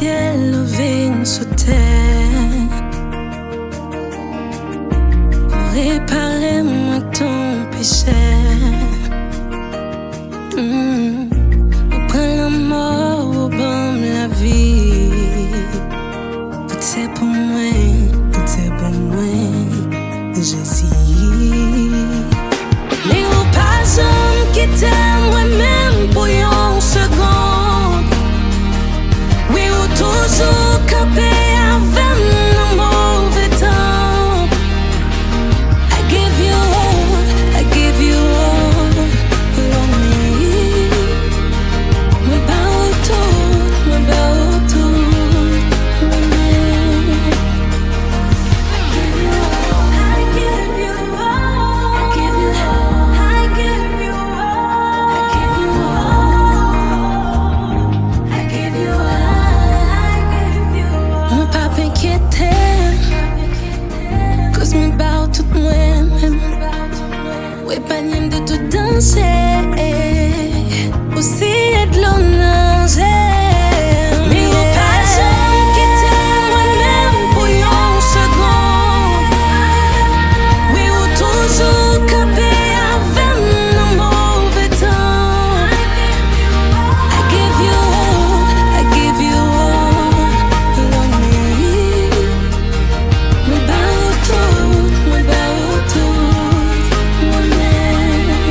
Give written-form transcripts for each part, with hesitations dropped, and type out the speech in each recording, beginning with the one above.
ciel levé sous terre pour réparer moi ton péché. Prends la mort au baume la vie. Tout c'est pour moi, tout c'est pour moi, Jésus. Mais au pas homme qui t'aime moi-même pour une seconde. Oui, ou toujours campé avec un mauvais temps. I give you all, I give you all, on me. Me bao tout, me bao tout, I give you all, I give you all, I give you all, I give you all, I give you all. Me pas m'inquiéter, cause me bao tout moi-même. Oui, pas n'aime de tout danser, aussi être l'onage. Mais au pas j'aime quitter moi-même pour une seconde. Oui, ou toujours campé avec un mauvais temps. I give you all, I give you all, on me. Me bao tout, moi-même.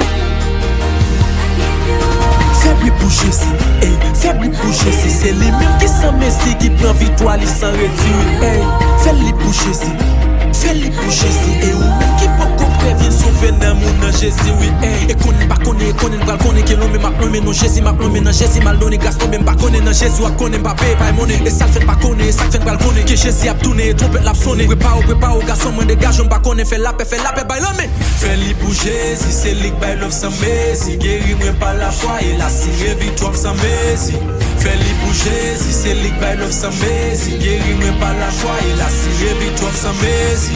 Faible pour Jésus, faible pour Jésus. C'est les mêmes qui s'en messi qui prend victoire, ils s'en retirent. Fais-le pour Jésus, fais-le pour Jésus. Et ou même qui peut comprendre, viens sauver dans mon Jésus, oui. Et qu'on ne pas connaît, qu'on ne pas connaît, que l'on m'a plombé non Jésus, m'a plombé non Jésus, mal donné, Gaston, même pas connaît non Jésus, ou connaît pas payer, pas monnaie. Et ça fait pas connaître, ça fait pas connaître, que Jésus a tourné, trompé l'a sonné. Prépare, garçon, moi dégage, on pas connaît, fais la paix, bail l'homme. Fais-le pour Jésus, c'est lui qui bail l'homme sans messi. Guéris-moi par la foi et la signé victoire sans messi. Fais-le pour Jésus, c'est lui qui bail l'homme sans messi. Guéris-moi par la foi et la signé victoire sans messi.